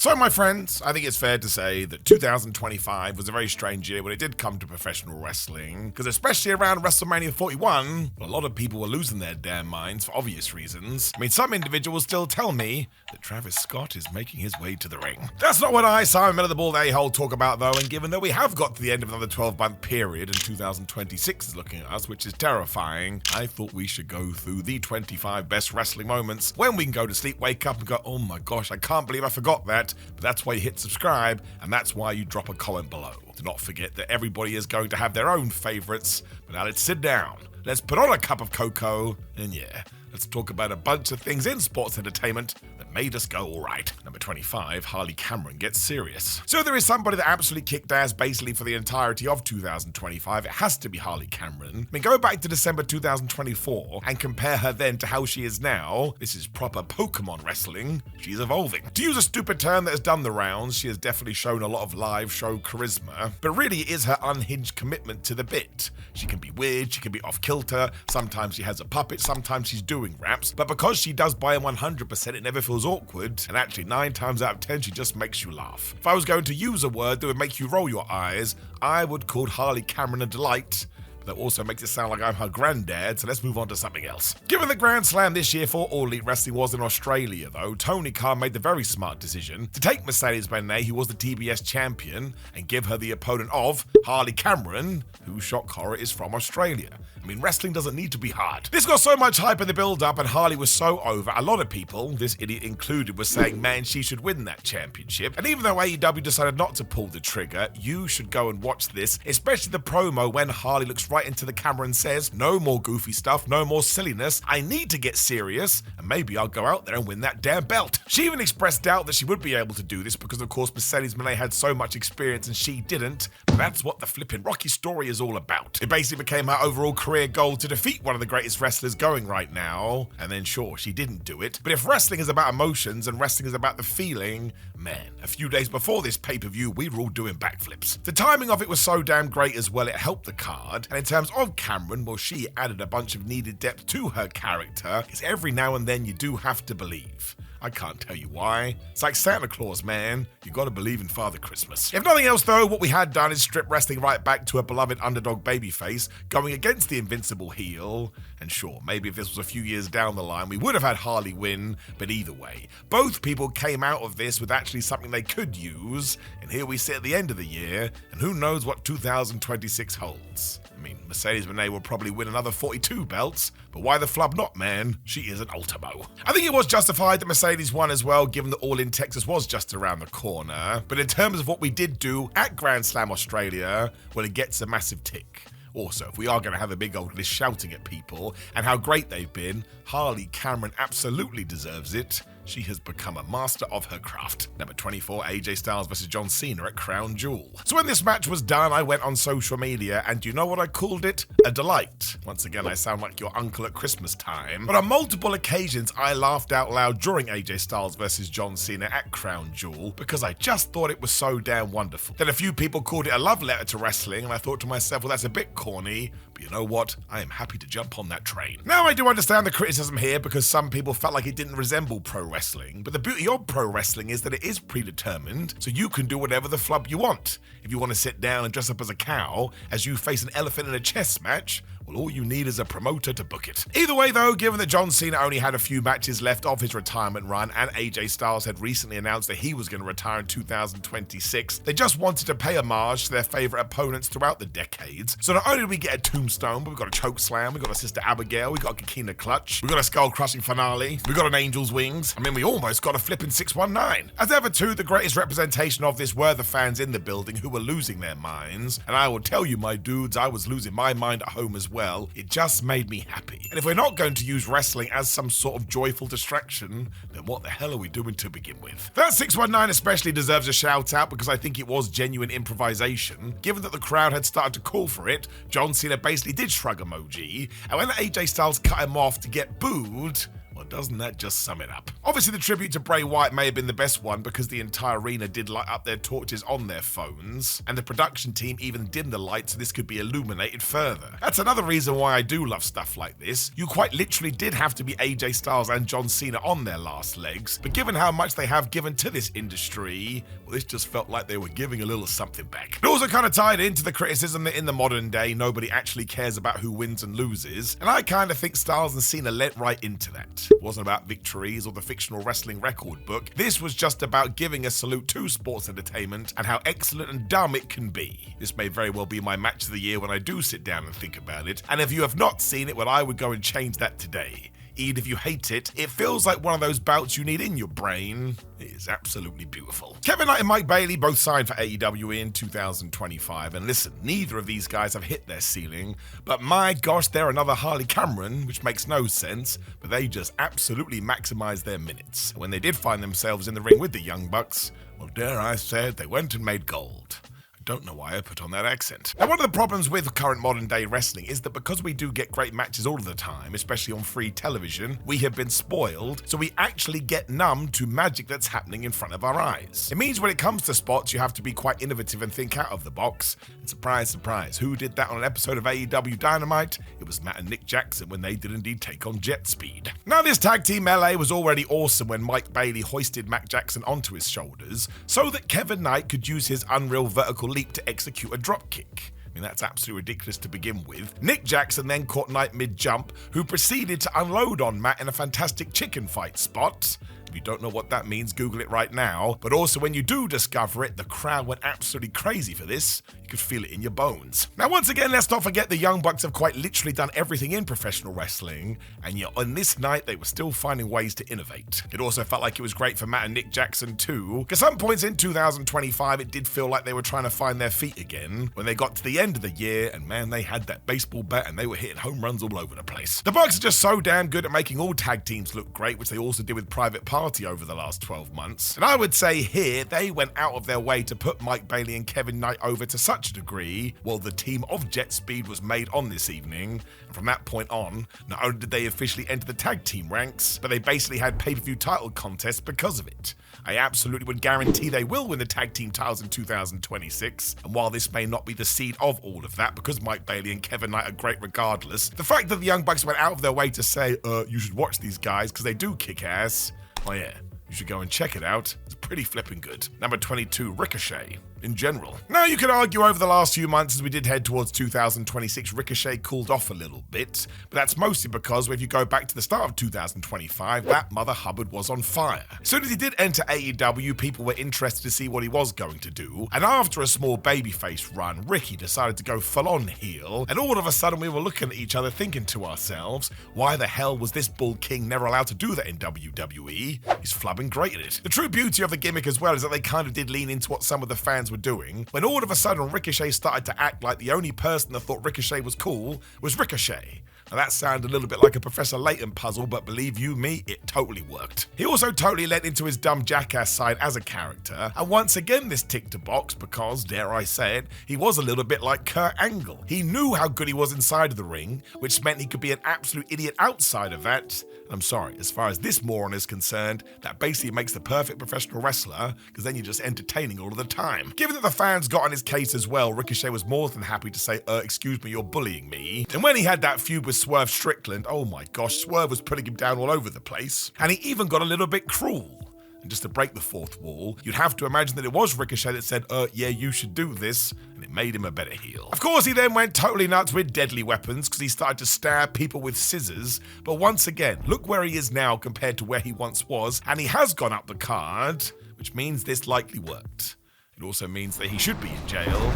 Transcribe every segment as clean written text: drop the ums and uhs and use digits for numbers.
So my friends, I think it's fair to say that 2025 was a very strange year when it did come to professional wrestling, because especially around WrestleMania 41, a lot of people were losing their damn minds for obvious reasons. I mean, some individuals still tell me that Travis Scott is making his way to the ring. That's not what I, Simon Miller the Bald A-Hole, talk about though, and given that we have got to the end of another 12-month period and 2026 is looking at us, which is terrifying, I thought we should go through the 25 best wrestling moments when we can go to sleep, wake up and go, oh my gosh, I can't believe I forgot that. But that's why you hit subscribe, and that's why you drop a comment below. Do not forget that everybody is going to have their own favorites, but now let's sit down, let's put on a cup of cocoa, and yeah, let's talk about a bunch of things in sports entertainment that made us go alright. Number 25, Harley Cameron gets serious. So there is somebody that absolutely kicked ass basically for the entirety of 2025. It has to be Harley Cameron. I mean, go back to December 2024 and compare her then to how she is now. This is proper Pokemon wrestling. She's evolving. To use a stupid term that has done the rounds, she has definitely shown a lot of live show charisma, but really it is her unhinged commitment to the bit. She can be weird, she can be off kilter, sometimes she has a puppet, sometimes she's doing raps, but because she does buy 100%, it never feels awkward, and actually 9 times out of 10 she just makes you laugh. If I was going to use a word that would make you roll your eyes, I would call Harley Cameron a delight. That also makes it sound like I'm her granddad, so let's move on to something else. Given the Grand Slam this year for All Elite Wrestling was in Australia though, Toni made the very smart decision to take Mercedes Moné, who was the TBS champion, and give her the opponent of Harley Cameron, who, shock horror, is from Australia. I mean, wrestling doesn't need to be hard. This got so much hype in the build-up and Harley was so over, a lot of people, this idiot included, was saying, man, she should win that championship. And even though AEW decided not to pull the trigger, you should go and watch this, especially the promo when Harley looks right into the camera and says, no more goofy stuff, no more silliness, I need to get serious, and maybe I'll go out there and win that damn belt. She even expressed doubt that she would be able to do this because of course Mercedes Moné had so much experience and she didn't, but that's what the flippin' Rocky story is all about. It basically became her overall career goal to defeat one of the greatest wrestlers going right now, and then sure, she didn't do it, but if wrestling is about emotions and wrestling is about the feeling, man, a few days before this pay-per-view, we were all doing backflips. The timing of it was so damn great as well, it helped the card, and in terms of Cameron, well, she added a bunch of needed depth to her character, because every now and then you do have to believe. I can't tell you why. It's like Santa Claus, man. You gotta believe in Father Christmas. If nothing else though, what we had done is strip wrestling right back to a beloved underdog babyface going against the invincible heel. And sure, maybe if this was a few years down the line, we would have had Harley win, but either way, both people came out of this with actually something they could use, and here we sit at the end of the year, and who knows what 2026 holds. I mean, Mercedes Moné will probably win another 42 belts, but why the flub not, man? She is an Ultimo. I think it was justified that Mercedes won as well, given that All in Texas was just around the corner, but in terms of what we did do at Grand Slam Australia, well, it gets a massive tick. Also, if we are going to have a big old list shouting at people and how great they've been, Harley Cameron absolutely deserves it. She has become a master of her craft. Number 24, AJ Styles vs John Cena at Crown Jewel. So when this match was done, I went on social media, and do you know what I called it? A delight. Once again, I sound like your uncle at Christmas time. But on multiple occasions, I laughed out loud during AJ Styles vs John Cena at Crown Jewel, because I just thought it was so damn wonderful. Then a few people called it a love letter to wrestling, and I thought to myself, well, that's a bit corny, but you know what? I am happy to jump on that train. Now, I do understand the criticism here, because some people felt like it didn't resemble pro wrestling, but the beauty of pro wrestling is that it is predetermined, so you can do whatever the flub you want. If you want to sit down and dress up as a cow as you face an elephant in a chess match, well, all you need is a promoter to book it. Either way though, given that John Cena only had a few matches left of his retirement run and AJ Styles had recently announced that he was going to retire in 2026, they just wanted to pay homage to their favourite opponents throughout the decades. So not only did we get a tombstone, but we got a choke slam, we got a Sister Abigail, we got a Kikina clutch, we got a skull crushing finale, we got an angel's wings. I mean, we almost got a flipping 619. As ever too, the greatest representation of this were the fans in the building who were losing their minds. And I will tell you, my dudes, I was losing my mind at home as well. It just made me happy. And if we're not going to use wrestling as some sort of joyful distraction, then what the hell are we doing to begin with? That 619 especially deserves a shout out because I think it was genuine improvisation. Given that the crowd had started to call for it, John Cena basically did shrug emoji, and when AJ Styles cut him off to get booed, Well, doesn't that just sum it up? Obviously, the tribute to Bray Wyatt may have been the best one because the entire arena did light up their torches on their phones, and the production team even dimmed the lights so this could be illuminated further. That's another reason why I do love stuff like this. You quite literally did have to be AJ Styles and John Cena on their last legs, but given how much they have given to this industry, well, this just felt like they were giving a little something back. It also kind of tied into the criticism that in the modern day, nobody actually cares about who wins and loses, and I kind of think Styles and Cena led right into that. It wasn't about victories or the fictional wrestling record book. This was just about giving a salute to sports entertainment and how excellent and dumb it can be. This may very well be my match of the year when I do sit down and think about it, and if you have not seen it, well, I would go and change that today. Even if you hate it, it feels like one of those bouts you need in your brain. It is absolutely beautiful. Kevin Knight and Mike Bailey both signed for AEW in 2025, and listen, neither of these guys have hit their ceiling, but my gosh, they're another Harley Cameron, which makes no sense, but they just absolutely maximize their minutes. When they did find themselves in the ring with the Young Bucks, well, dare I say it, they went and made gold. Don't know why I put on that accent. Now, one of the problems with current modern day wrestling is that because we do get great matches all of the time, especially on free television, we have been spoiled, so we actually get numb to magic that's happening in front of our eyes. It means when it comes to spots, you have to be quite innovative and think out of the box. And surprise, surprise, who did that on an episode of AEW Dynamite? It was Matt and Nick Jackson when they did indeed take on Jet Speed. Now, this tag team melee was already awesome when Mike Bailey hoisted Matt Jackson onto his shoulders so that Kevin Knight could use his unreal vertical leap to execute a dropkick. I mean, that's absolutely ridiculous to begin with. Nick Jackson then caught Knight mid-jump, who proceeded to unload on Matt in a fantastic chicken fight spot. If you don't know what that means, Google it right now. But also, when you do discover it, the crowd went absolutely crazy for this. You could feel it in your bones. Now, once again, let's not forget the Young Bucks have quite literally done everything in professional wrestling, and yet on this night, they were still finding ways to innovate. It also felt like it was great for Matt and Nick Jackson too, because some points in 2025, it did feel like they were trying to find their feet again when they got to the end of the year, and man, they had that baseball bat and they were hitting home runs all over the place. The Bucks are just so damn good at making all tag teams look great, which they also did with Private Party over the last 12 months. And I would say here, they went out of their way to put Mike Bailey and Kevin Knight over to such a degree, well, the team of Jet Speed was made on this evening. And from that point on, not only did they officially enter the tag team ranks, but they basically had pay-per-view title contests because of it. I absolutely would guarantee they will win the tag team titles in 2026, and while this may not be the seed of all of that, because Mike Bailey and Kevin Knight are great regardless, the fact that the Young Bucks went out of their way to say, you should watch these guys because they do kick ass, oh yeah, you should go and check it out. It's pretty flipping good. Number 22, Ricochet. In general. Now, you could argue over the last few months as we did head towards 2026, Ricochet cooled off a little bit, but that's mostly because if you go back to the start of 2025, that Mother Hubbard was on fire. As soon as he did enter AEW, people were interested to see what he was going to do, and after a small babyface run, Ricky decided to go full-on heel, and all of a sudden we were looking at each other thinking to ourselves, why the hell was this Bull King never allowed to do that in WWE? He's flubbing great at it. The true beauty of the gimmick as well is that they kind of did lean into what some of the fans were doing, when all of a sudden Ricochet started to act like the only person that thought Ricochet was cool was Ricochet. Now that sounded a little bit like a Professor Layton puzzle, but believe you me, it totally worked. He also totally led into his dumb jackass side as a character, and once again this ticked a box because, dare I say it, he was a little bit like Kurt Angle. He knew how good he was inside of the ring, which meant he could be an absolute idiot outside of that. I'm sorry, as far as this moron is concerned, that basically makes the perfect professional wrestler, because then you're just entertaining all of the time. Given that the fans got on his case as well, Ricochet was more than happy to say, excuse me, you're bullying me. And when he had that feud with Swerve Strickland, oh my gosh, Swerve was putting him down all over the place. And he even got a little bit cruel. And just to break the fourth wall, you'd have to imagine that it was Ricochet that said, yeah, you should do this, and it made him a better heel. Of course, he then went totally nuts with deadly weapons because he started to stab people with scissors, but once again, look where he is now compared to where he once was, and he has gone up the card, which means this likely worked. It also means that he should be in jail.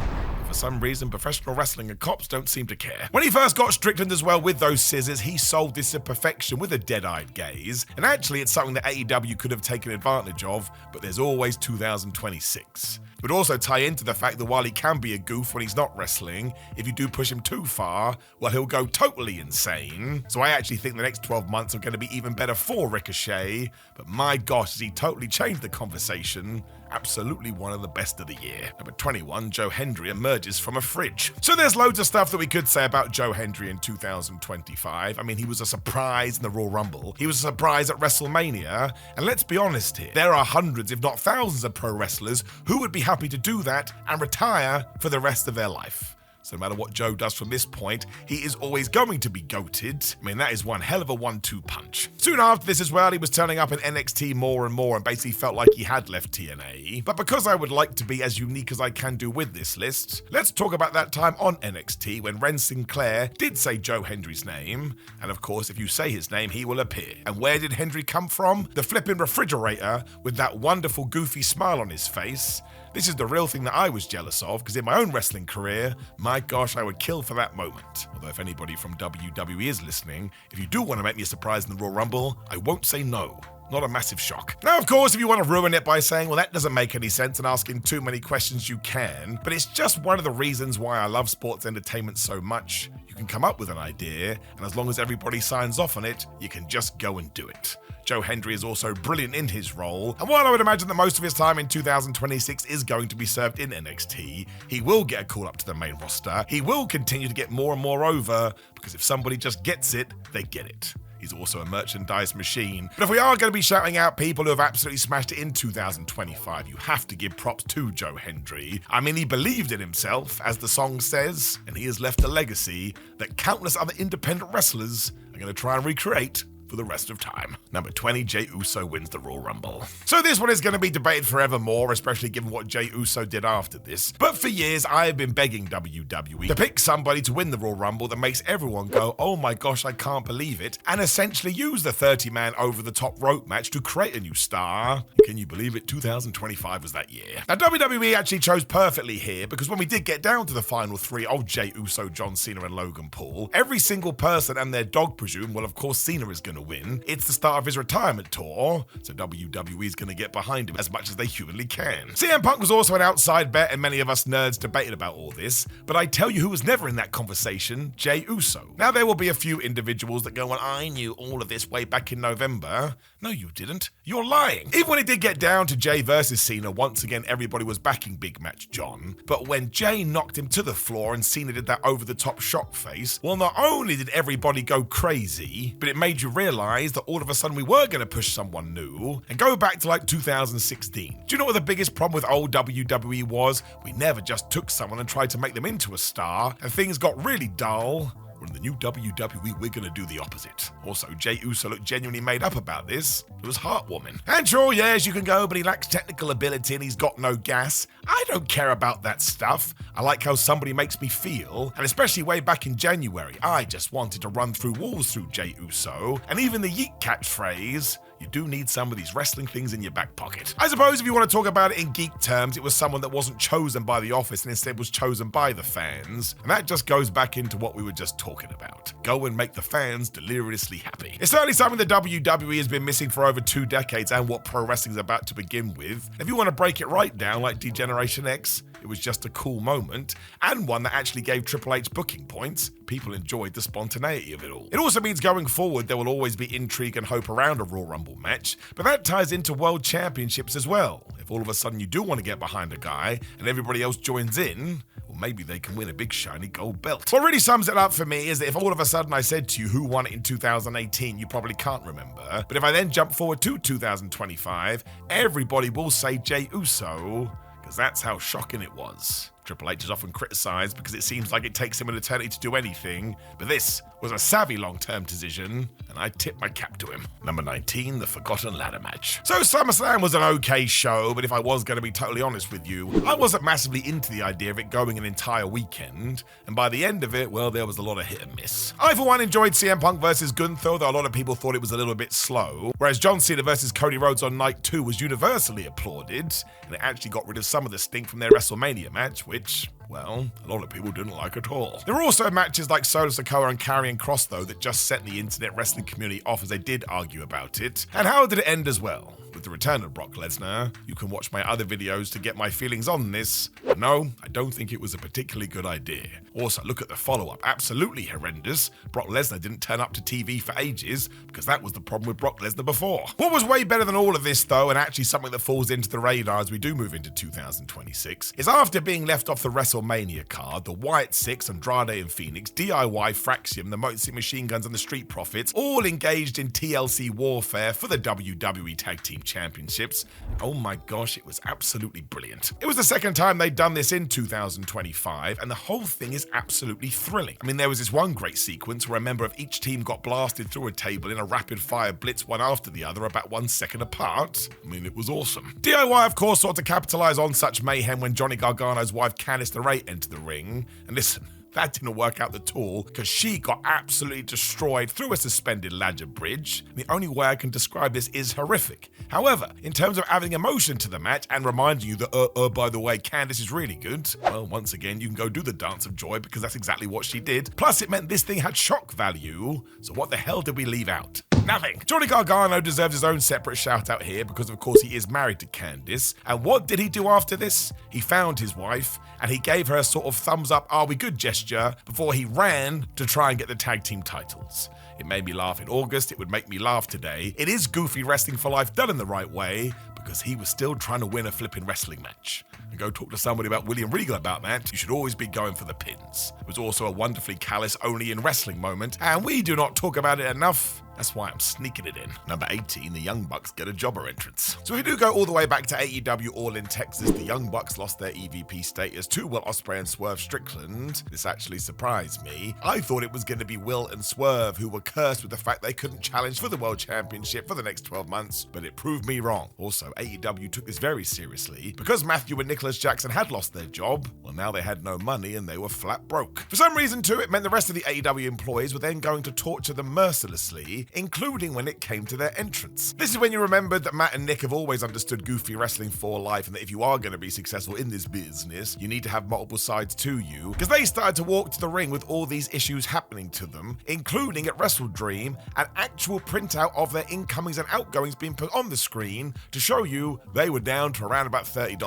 For some reason, professional wrestling and cops don't seem to care. When he first got Strickland as well with those scissors, he sold this to perfection with a dead-eyed gaze. And actually, it's something that AEW could have taken advantage of, but there's always 2026. It would also tie into the fact that while he can be a goof when he's not wrestling, if you do push him too far, well, he'll go totally insane. So I actually think the next 12 months are going to be even better for Ricochet, but my gosh, has he totally changed the conversation. Absolutely one of the best of the year. Number 21, Hendry Emerges. emerges from a fridge. So there's loads of stuff that we could say about Joe Hendry in 2025. I mean, he was a surprise in the Royal Rumble. He was a surprise at WrestleMania. And let's be honest here, there are hundreds, if not thousands of pro wrestlers who would be happy to do that and retire for the rest of their life. So no matter what Joe does from this point, he is always going to be goated. I mean, that is one hell of a 1-2 punch. Soon after this as well, he was turning up in NXT more and more and basically felt like he had left TNA. But because I would like to be as unique as I can do with this list, let's talk about that time on NXT when Ren Sinclair did say Joe Hendry's name. And of course, if you say his name, he will appear. And where did Hendry come from? The flipping refrigerator with that wonderful goofy smile on his face. This is the real thing that I was jealous of, because in my own wrestling career, my gosh, I would kill for that moment. Although if anybody from WWE is listening, if you do want to make me a surprise in the Royal Rumble, I won't say no. Not a massive shock. Now, of course, if you want to ruin it by saying, well, that doesn't make any sense and asking too many questions, you can. But it's just one of the reasons why I love sports entertainment so much. You can come up with an idea, and as long as everybody signs off on it, you can just go and do it. Joe Hendry is also brilliant in his role, and while I would imagine that most of his time in 2026 is going to be served in NXT, he will get a call up to the main roster. He will continue to get more and more over, because if somebody just gets it, they get it. He's also a merchandise machine. But if we are going to be shouting out people who have absolutely smashed it in 2025, you have to give props to Joe Hendry. I mean, he believed in himself, as the song says, and he has left a legacy that countless other independent wrestlers are going to try and recreate for the rest of time. Number 20, Jey Uso wins the Royal Rumble. So this one is going to be debated forevermore, especially given what Jey Uso did after this. But for years, I have been begging WWE to pick somebody to win the Royal Rumble that makes everyone go, oh my gosh, I can't believe it, and essentially use the 30-man over-the-top rope match to create a new star. Can you believe it? 2025 was that year. Now, WWE actually chose perfectly here, because when we did get down to the final three of Jey Uso, John Cena, and Logan Paul, every single person and their dog presume, well, of course, Cena is going to win. It's the start of his retirement tour, so WWE is going to get behind him as much as they humanly can. CM Punk was also an outside bet, and many of us nerds debated about all this, but I tell you who was never in that conversation, Jey Uso. Now, there will be a few individuals that go, well, I knew all of this way back in November. No, you didn't. You're lying. Even when it did get down to Jey versus Cena, once again, everybody was backing Big Match John. But when Jey knocked him to the floor and Cena did that over-the-top shock face, well, not only did everybody go crazy, but it made you realize that all of a sudden we were going to push someone new and go back to like 2016. Do you know what the biggest problem with old WWE was? We never just took someone and tried to make them into a star, and things got really dull. Well, in the new WWE, we're going to do the opposite. Also, Jey Uso looked genuinely made up about this. It was heartwarming. And sure, yes, you can go, but he lacks technical ability and he's got no gas. I don't care about that stuff. I like how somebody makes me feel, and especially way back in January, I just wanted to run through walls through Jey Uso, and even the yeet catchphrase. You do need some of these wrestling things in your back pocket. I suppose if you want to talk about it in geek terms, it was someone that wasn't chosen by the office and instead was chosen by the fans. And that just goes back into what we were just talking about. Go and make the fans deliriously happy. It's certainly something the WWE has been missing for over 2 decades and what pro wrestling is about to begin with. If you want to break it right down like D-Generation X, it was just a cool moment, and one that actually gave Triple H booking points. People enjoyed the spontaneity of it all. It also means going forward there will always be intrigue and hope around a Royal Rumble match, but that ties into World Championships as well. If all of a sudden you do want to get behind a guy and everybody else joins in, well, maybe they can win a big shiny gold belt. What really sums it up for me is that if all of a sudden I said to you who won it in 2018, you probably can't remember. But if I then jump forward to 2025, everybody will say Jey Uso, because that's how shocking it was. Triple H is often criticised because it seems like it takes him an eternity to do anything, but this was a savvy long-term decision, and I tip my cap to him. Number 19, the Forgotten Ladder Match. So SummerSlam was an okay show, but if I was going to be totally honest with you, I wasn't massively into the idea of it going an entire weekend, and by the end of it, well, there was a lot of hit and miss. I, for one, enjoyed CM Punk versus Gunther, though a lot of people thought it was a little bit slow, whereas John Cena versus Cody Rhodes on night 2 was universally applauded, and it actually got rid of some of the stink from their WrestleMania match, which, well, a lot of people didn't like at all. There were also matches like Solo Sikoa and Karrion Kross, though, that just set the internet wrestling community off as they did argue about it. And how did it end as well? With the return of Brock Lesnar. You can watch my other videos to get my feelings on this. But no, I don't think it was a particularly good idea. Also, look at the follow-up. Absolutely horrendous. Brock Lesnar didn't turn up to TV for ages, because that was the problem with Brock Lesnar before. What was way better than all of this, though, and actually something that falls into the radar as we do move into 2026, is after being left off the WrestleMania WrestleMania card, the Wyatt Six, Andrade and Phoenix, DIY, Fraxium, the Motor City Machine Guns and the Street Profits all engaged in TLC warfare for the WWE Tag Team Championships. Oh my gosh, it was absolutely brilliant. It was the second time they'd done this in 2025, and the whole thing is absolutely thrilling. I mean, there was this one great sequence where a member of each team got blasted through a table in a rapid-fire blitz one after the other about 1 second apart. I mean, it was awesome. DIY, of course, sought to capitalize on such mayhem when Johnny Gargano's wife Candice LeRae entered the ring. And listen, that didn't work out at all because she got absolutely destroyed through a suspended ladder bridge. The only way I can describe this is horrific. However, in terms of adding emotion to the match and reminding you that, by the way, Candice is really good, well, once again, you can go do the dance of joy because that's exactly what she did. Plus, it meant this thing had shock value. So what the hell did we leave out? Nothing. Johnny Gargano deserves his own separate shout out here because of course he is married to Candice. And what did he do after this? He found his wife and he gave her a sort of thumbs up, are we good gesture before he ran to try and get the tag team titles. It made me laugh in August, it would make me laugh today. It is goofy wrestling for life done in the right way because he was still trying to win a flipping wrestling match. And go talk to somebody about William Regal about that. You should always be going for the pins. It was also a wonderfully callous only in wrestling moment, and we do not talk about it enough. That's why I'm sneaking it in. Number 18, the Young Bucks get a jobber entrance. So we do go all the way back to AEW All in Texas. The Young Bucks lost their EVP status to Will Ospreay and Swerve Strickland. This actually surprised me. I thought it was going to be Will and Swerve who were cursed with the fact they couldn't challenge for the World Championship for the next 12 months, but it proved me wrong. Also, AEW took this very seriously. Because Matthew and Nicholas Jackson had lost their job, well, now they had no money and they were flat broke. For some reason, too, it meant the rest of the AEW employees were then going to torture them mercilessly, including when it came to their entrance. This is when you remembered that Matt and Nick have always understood goofy wrestling for life and that if you are going to be successful in this business, you need to have multiple sides to you, because they started to walk to the ring with all these issues happening to them, including at Wrestle Dream, an actual printout of their incomings and outgoings being put on the screen to show you they were down to around about $30.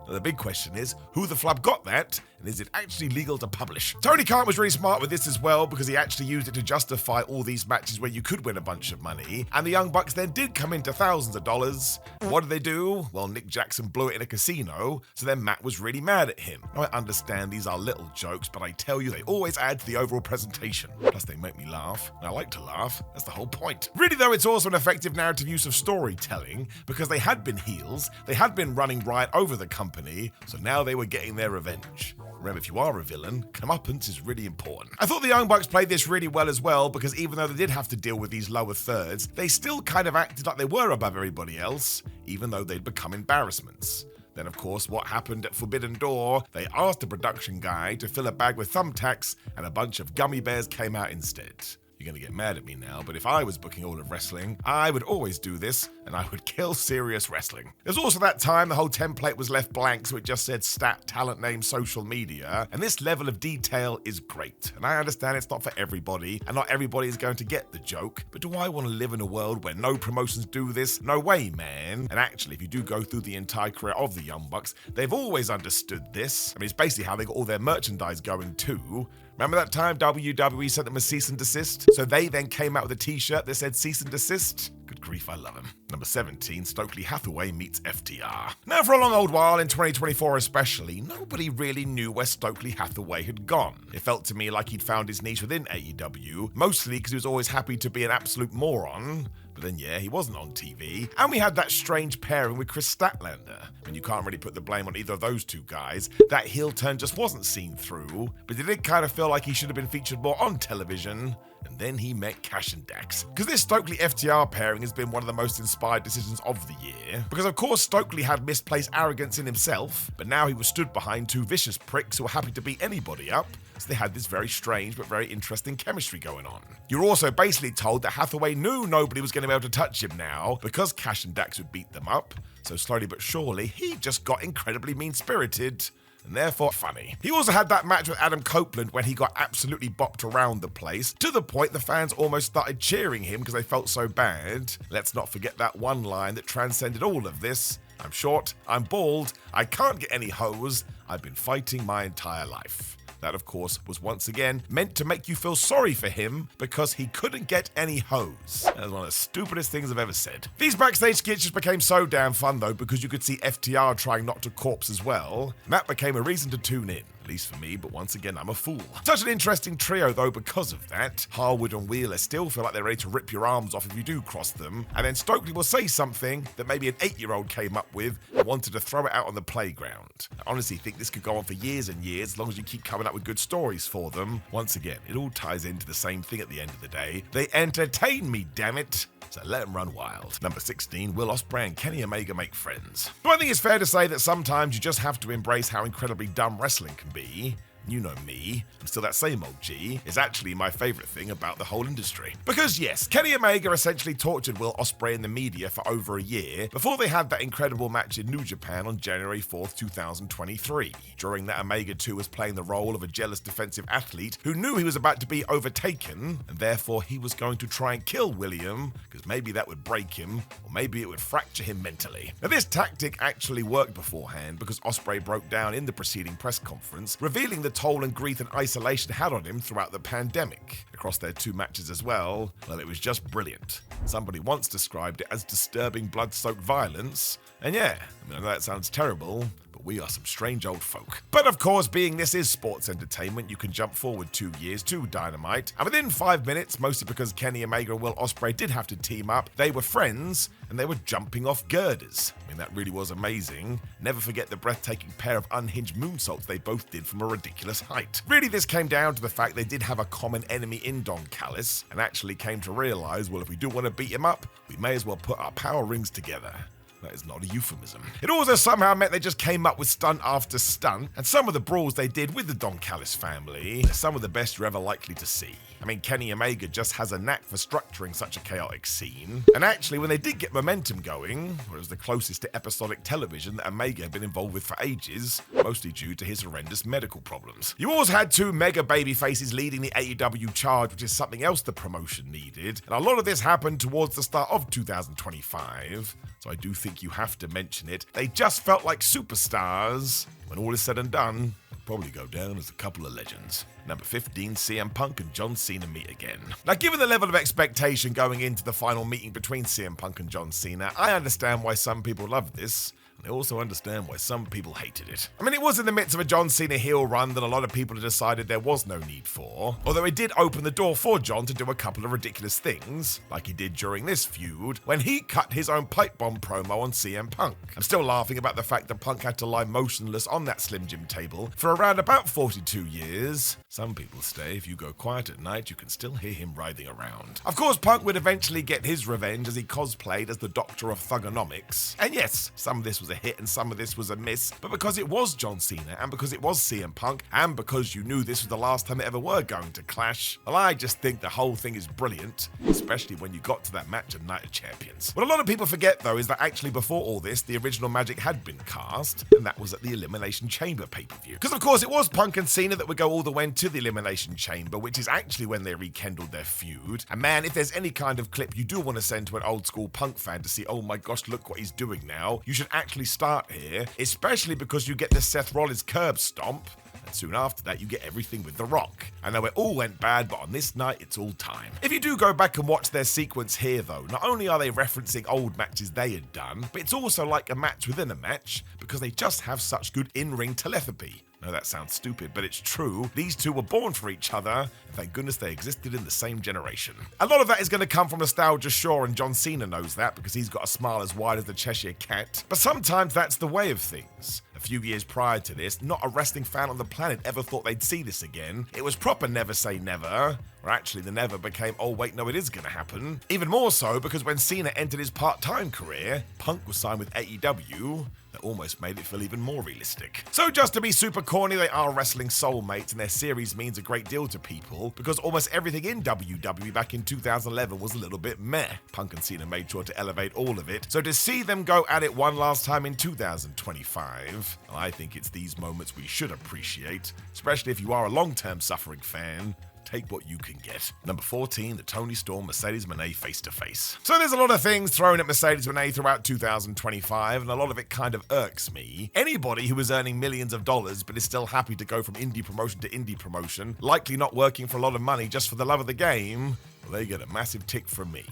Now, the big question is, who the flub got that? And is it actually legal to publish? Tony Khan was really smart with this as well because he actually used it to justify all these matches where you could win a bunch of money. And the Young Bucks then did come into thousands of dollars. What did they do? Well, Nick Jackson blew it in a casino, so then Matt was really mad at him. Now, I understand these are little jokes, but I tell you, they always add to the overall presentation. Plus, they make me laugh, and I like to laugh. That's the whole point. Really, though, it's also an effective narrative use of storytelling because they had been heels, they had been running riot over the company, so now they were getting their revenge. Remember, if you are a villain, comeuppance is really important. I thought the Young Bucks played this really well as well because even though they did have to deal with these lower thirds, they still kind of acted like they were above everybody else, even though they'd become embarrassments. Then, of course, what happened at Forbidden Door? They asked a production guy to fill a bag with thumbtacks and a bunch of gummy bears came out instead. You're going to get mad at me now, but if I was booking all of wrestling, I would always do this, and I would kill serious wrestling. There's also that time the whole template was left blank, so it just said stat, talent name, social media, and this level of detail is great. And I understand it's not for everybody, and not everybody is going to get the joke, but do I want to live in a world where no promotions do this? No way, man. And actually, if you do go through the entire career of the Young Bucks, they've always understood this. I mean, it's basically how they got all their merchandise going too. Remember that time WWE sent them a cease and desist? So they then came out with a t-shirt that said cease and desist? Good grief, I love him. Number 17, Stokely Hathaway meets FTR. Now, for a long old while, in 2024 especially, nobody really knew where Stokely Hathaway had gone. It felt to me like he'd found his niche within AEW, mostly because he was always happy to be an absolute moron. But then, yeah, he wasn't on TV. And we had that strange pairing with Chris Statlander. And you can't really put the blame on either of those two guys. That heel turn just wasn't seen through. But it did kind of feel like he should have been featured more on television. And then he met Cash and Dax. Because this Stokely FTR pairing has been one of the most inspired decisions of the year. Because of course Stokely had misplaced arrogance in himself, but now he was stood behind two vicious pricks who were happy to beat anybody up. So they had this very strange but very interesting chemistry going on. You're also basically told that Hathaway knew nobody was going to be able to touch him now because Cash and Dax would beat them up. So slowly but surely, he just got incredibly mean-spirited and therefore funny. He also had that match with Adam Copeland when he got absolutely bopped around the place, to the point the fans almost started cheering him because they felt so bad. Let's not forget that one line that transcended all of this. I'm short, I'm bald, I can't get any hoes, I've been fighting my entire life. That, of course, was once again meant to make you feel sorry for him because he couldn't get any hoes. That was one of the stupidest things I've ever said. These backstage skits just became so damn fun, though, because you could see FTR trying not to corpse as well, and that became a reason to tune in. At least for me, but once again, I'm a fool. Such an interesting trio, though, because of that. Harwood and Wheeler still feel like they're ready to rip your arms off if you do cross them, and then Stokely will say something that maybe an 8-year-old came up with and wanted to throw it out on the playground. I honestly think this could go on for years and years, as long as you keep coming up with good stories for them. Once again, it all ties into the same thing at the end of the day. They entertain me, damn it. So let them run wild. Number 16, will Ospreay and Kenny Omega make friends? So I think it's fair to say that sometimes you just have to embrace how incredibly dumb wrestling can be. You know me, I'm still that same old G, is actually my favourite thing about the whole industry. Because yes, Kenny Omega essentially tortured Will Ospreay in the media for over a year before they had that incredible match in New Japan on January 4th, 2023. During that, Omega 2 was playing the role of a jealous defensive athlete who knew he was about to be overtaken, and therefore he was going to try and kill William, because maybe that would break him, or maybe it would fracture him mentally. Now this tactic actually worked beforehand, because Ospreay broke down in the preceding press conference, revealing the toll and grief and isolation had on him throughout the pandemic. Across their 2 matches as well, it was just brilliant. Somebody once described it as disturbing blood-soaked violence, and yeah, I know that sounds terrible, but we are some strange old folk. But of course, being this is sports entertainment, you can jump forward 2 years to Dynamite, and within 5 minutes, mostly because Kenny Omega and Will Ospreay did have to team up, they were friends, and they were jumping off girders. I mean, that really was amazing. Never forget the breathtaking pair of unhinged moonsaults they both did from a ridiculous height. Really, this came down to the fact they did have a common enemy in Don Callis, and actually came to realize, well, if we do want to beat him up, we may as well put our power rings together. That is not a euphemism. It also somehow meant they just came up with stunt after stunt, and some of the brawls they did with the Don Callis family are some of the best you're ever likely to see. I mean, Kenny Omega just has a knack for structuring such a chaotic scene, and actually when they did get momentum going, well, it was the closest to episodic television that Omega had been involved with for ages, mostly due to his horrendous medical problems. You always had 2 mega baby faces leading the AEW charge, which is something else the promotion needed, and a lot of this happened towards the start of 2025, so I do think you have to mention it. They just felt like superstars. When all is said and done, they'll probably go down as a couple of legends. Number 15, CM Punk and John Cena meet again. Now, given the level of expectation going into the final meeting between CM Punk and John Cena, I understand why some people loved this. I also understand why some people hated it. I mean, it was in the midst of a John Cena heel run that a lot of people had decided there was no need for, although it did open the door for John to do a couple of ridiculous things, like he did during this feud, when he cut his own pipe bomb promo on CM Punk. I'm still laughing about the fact that Punk had to lie motionless on that Slim Jim table for around about 42 years. Some people say if you go quiet at night, you can still hear him writhing around. Of course, Punk would eventually get his revenge as he cosplayed as the Doctor of Thugonomics, and yes, some of this was a hit and some of this was a miss, but because it was John Cena and because it was CM Punk and because you knew this was the last time they ever were going to clash, well, I just think the whole thing is brilliant, especially when you got to that match at Night of Champions. What a lot of people forget though is that actually before all this, the original Magic had been cast, and that was at the Elimination Chamber pay-per-view. Because of course it was Punk and Cena that would go all the way to the Elimination Chamber, which is actually when they rekindled their feud. And man, if there's any kind of clip you do want to send to an old school Punk fan to see, oh my gosh, look what he's doing now, you should actually start here, especially because you get the Seth Rollins curb stomp, and soon after that you get everything with The Rock. I know it all went bad, but on this night it's all time. If you do go back and watch their sequence here though, not only are they referencing old matches they had done, but it's also like a match within a match, because they just have such good in-ring telepathy. No, that sounds stupid, but it's true. These two were born for each other, and thank goodness they existed in the same generation. A lot of that is going to come from nostalgia, sure, and John Cena knows that because he's got a smile as wide as the Cheshire Cat. But sometimes that's the way of things. A few years prior to this, not a wrestling fan on the planet ever thought they'd see this again. It was proper never say never, or actually the never became, oh wait, no, it is going to happen. Even more so because when Cena entered his part-time career, Punk was signed with AEW. That almost made it feel even more realistic. So just to be super corny, they are wrestling soulmates, and their series means a great deal to people because almost everything in WWE back in 2011 was a little bit meh. Punk and Cena made sure to elevate all of it. So to see them go at it one last time in 2025, I think it's these moments we should appreciate, especially if you are a long-term suffering fan. Take what you can get. Number 14, the Toni Storm Mercedes Moné face-to-face. So there's a lot of things thrown at Mercedes Moné throughout 2025, and a lot of it kind of irks me. Anybody who is earning millions of dollars but is still happy to go from indie promotion to indie promotion, likely not working for a lot of money just for the love of the game, well, they get a massive tick from me.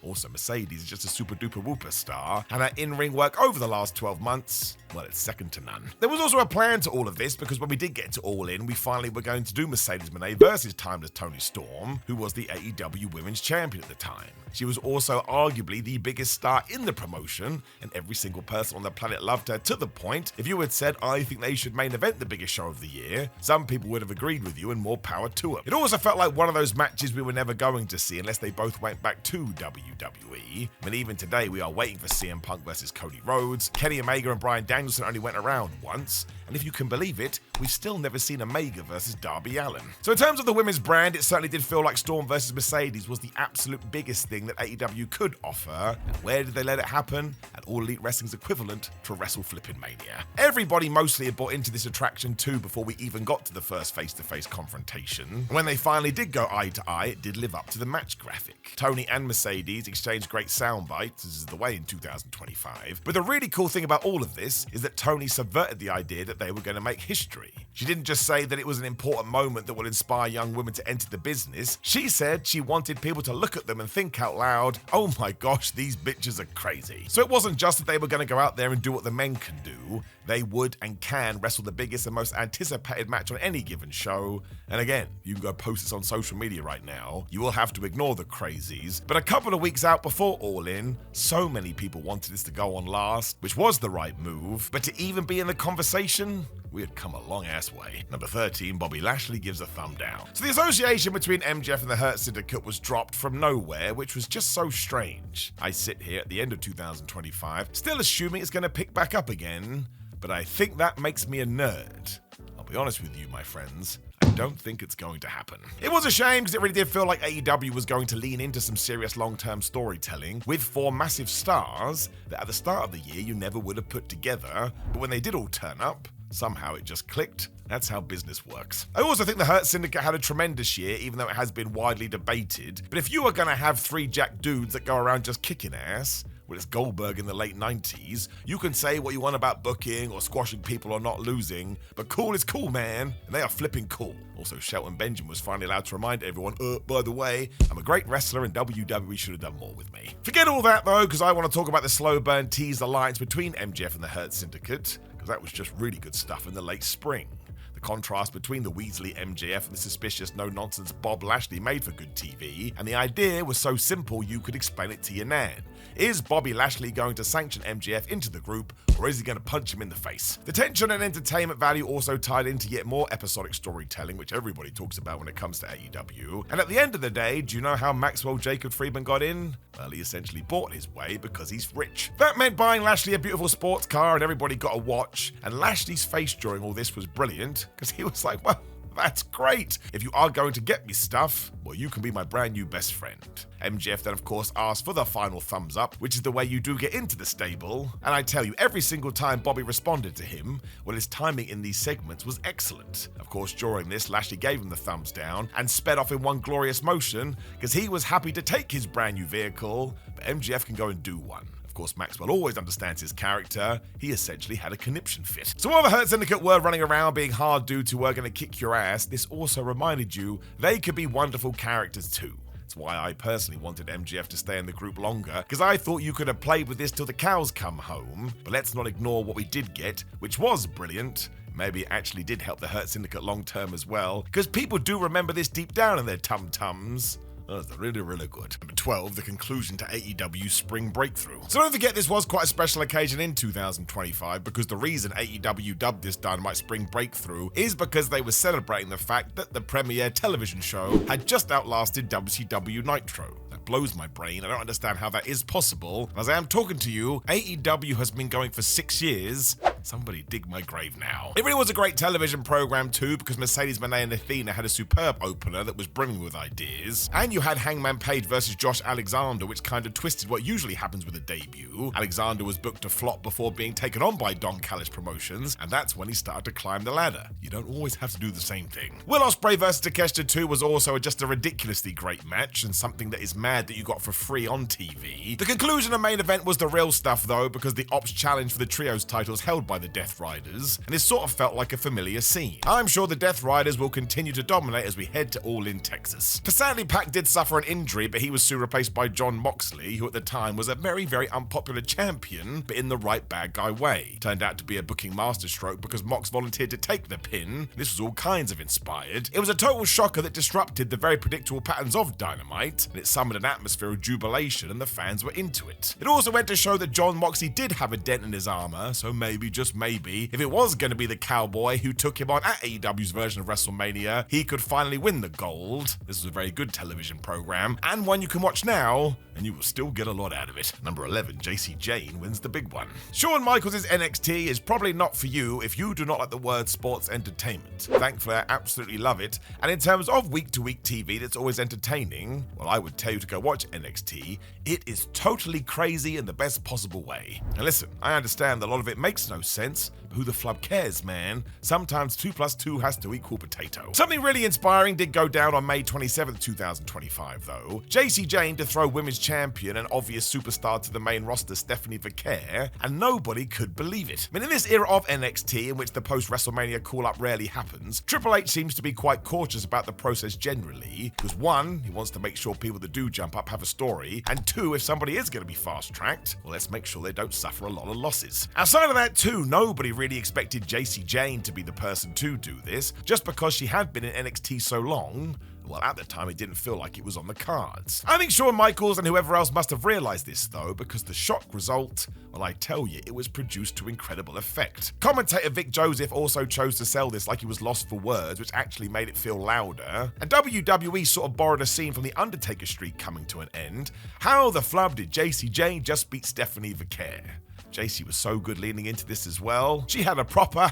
Also, Mercedes is just a super duper whooper star, and her in-ring work over the last 12 months, well, it's second to none. There was also a plan to all of this, because when we did get to All In, we finally were going to do Mercedes Moné versus Timeless Toni Storm, who was the AEW Women's Champion at the time. She was also arguably the biggest star in the promotion, and every single person on the planet loved her, to the point, if you had said, I think they should main event the biggest show of the year, some people would have agreed with you, and more power to them. It also felt like one of those matches we were never going to see unless they both went back to WWE. I mean, even today we are waiting for CM Punk versus Cody Rhodes. Kenny Omega and Bryan Danielson only went around once, and if you can believe it, we've still never seen Omega versus Darby Allin. So in terms of the women's brand, it certainly did feel like Storm versus Mercedes was the absolute biggest thing that AEW could offer. And where did they let it happen? At All Elite Wrestling's equivalent to Wrestle Flippin' Mania. Everybody mostly had bought into this attraction too before we even got to the first face-to-face confrontation. When they finally did go eye to eye, it did live up to the match graphic. Toni and Mercedes exchanged great sound bites, as is the way in 2025. But the really cool thing about all of this is that Toni subverted the idea that they were going to make history. She didn't just say that it was an important moment that will inspire young women to enter the business. She said she wanted people to look at them and think out loud, oh my gosh, these bitches are crazy. So it wasn't just that they were going to go out there and do what the men can do. They would and can wrestle the biggest and most anticipated match on any given show. And again, you can go post this on social media right now. You will have to ignore the crazies. But a couple of weeks out before All In, so many people wanted this to go on last, which was the right move. But to even be in the conversation, we had come a long ass way. Number 13, Bobby Lashley gives a thumb down. So the association between MJF and the Hurt Syndicate was dropped from nowhere, which was just so strange. I sit here at the end of 2025, still assuming it's going to pick back up again, but I think that makes me a nerd. I'll be honest with you, my friends, I don't think it's going to happen. It was a shame because it really did feel like AEW was going to lean into some serious long-term storytelling with 4 massive stars that at the start of the year you never would have put together, but when they did all turn up, somehow it just clicked. That's how business works. I also think the Hurt Syndicate had a tremendous year, even though it has been widely debated. But if you are going to have 3 jack dudes that go around just kicking ass, well, it's Goldberg in the late 90s. You can say what you want about booking or squashing people or not losing, but cool is cool, man, and they are flipping cool. Also, Shelton Benjamin was finally allowed to remind everyone, by the way, I'm a great wrestler and WWE should have done more with me. Forget all that, though, because I want to talk about the slow burn teased alliance between MJF and the Hurt Syndicate, because that was just really good stuff in the late spring. The contrast between the Weasley MJF and the suspicious no-nonsense Bob Lashley made for good TV, and the idea was so simple you could explain it to your nan. Is Bobby Lashley going to sanction MJF into the group, or is he going to punch him in the face? The tension and entertainment value also tied into yet more episodic storytelling, which everybody talks about when it comes to AEW. And at the end of the day, do you know how Maxwell Jacob Friedman got in? Well, he essentially bought his way because he's rich. That meant buying Lashley a beautiful sports car and everybody got a watch. And Lashley's face during all this was brilliant because he was like, well, that's great. If you are going to get me stuff, well, you can be my brand new best friend. MJF then, of course, asked for the final thumbs up, which is the way you do get into the stable. And I tell you, every single time Bobby responded to him, well, his timing in these segments was excellent. Of course, during this, Lashley gave him the thumbs down and sped off in one glorious motion because he was happy to take his brand new vehicle, but MJF can go and do one. Of course, Maxwell always understands his character. He essentially had a conniption fit. So while the Hurt Syndicate were running around being hard dudes who were going to kick your ass, this also reminded you they could be wonderful characters too. That's why I personally wanted MJF to stay in the group longer, because I thought you could have played with this till the cows come home. But let's not ignore what we did get, which was brilliant. Maybe it actually did help the Hurt Syndicate long term as well, because people do remember this deep down in their tum-tums. Oh, it's really, really good. Number 12, the conclusion to AEW's Spring Breakthrough. So don't forget this was quite a special occasion in 2025 because the reason AEW dubbed this Dynamite Spring Breakthrough is because they were celebrating the fact that the premiere television show had just outlasted WCW Nitro. That blows my brain. I don't understand how that is possible. As I am talking to you, AEW has been going for 6 years. Somebody dig my grave now. It really was a great television program too because Mercedes Moné and Athena had a superb opener that was brimming with ideas. And you had Hangman Page versus Josh Alexander, which kind of twisted what usually happens with a debut. Alexander was booked to flop before being taken on by Don Callis Promotions, and that's when he started to climb the ladder. You don't always have to do the same thing. Will Ospreay versus Takeshita 2 was also just a ridiculously great match, and something that is mad that you got for free on TV. The conclusion and main event was the real stuff though, because the Ops challenge for the Trios titles held by by the Death Riders, and this sort of felt like a familiar scene. I'm sure the Death Riders will continue to dominate as we head to All In Texas. For sadly, Pac did suffer an injury, but he was soon replaced by Jon Moxley, who at the time was a very, very unpopular champion, but in the right bad guy way. Turned out to be a booking masterstroke because Mox volunteered to take the pin. This was all kinds of inspired. It was a total shocker that disrupted the very predictable patterns of Dynamite, and it summoned an atmosphere of jubilation, and the fans were into it. It also went to show that Jon Moxley did have a dent in his armor, so maybe, just maybe, if it was going to be the cowboy who took him on at AEW's version of WrestleMania, he could finally win the gold. This was a very good television program, and one you can watch now, and you will still get a lot out of it. Number 11, Jayne wins the big one. Shawn Michaels' NXT is probably not for you if you do not like the word sports entertainment. Thankfully, I absolutely love it, and in terms of week-to-week TV that's always entertaining, well, I would tell you to go watch NXT. It is totally crazy in the best possible way. Now listen, I understand that a lot of it makes no sense, but who the flub cares, man? Sometimes 2 + 2 has to equal potato. Something really inspiring did go down on May 27th, 2025, though. Jayne to throw women's champion and obvious superstar to the main roster, Stephanie Vaquer, and nobody could believe it. I mean, in this era of NXT, in which the post-WrestleMania call-up rarely happens, Triple H seems to be quite cautious about the process generally, because 1, he wants to make sure people that do jump up have a story, and 2, if somebody is going to be fast-tracked, well, let's make sure they don't suffer a lot of losses. Outside of that too, nobody really expected Jayne to be the person to do this, just because she had been in NXT so long. Well, at the time, it didn't feel like it was on the cards. I think Shawn Michaels and whoever else must have realized this, though, because the shock result, well, I tell you, it was produced to incredible effect. Commentator Vic Joseph also chose to sell this like he was lost for words, which actually made it feel louder. And WWE sort of borrowed a scene from the Undertaker streak coming to an end. How the flub did Jayne just beat Stephanie Vaquer? Jacy was so good leaning into this as well. She had a proper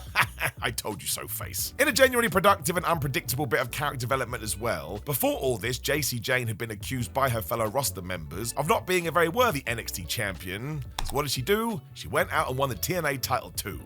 I told you so face. In a genuinely productive and unpredictable bit of character development as well. Before all this, Jayne had been accused by her fellow roster members of not being a very worthy NXT champion. So what did she do? She went out and won the TNA title too.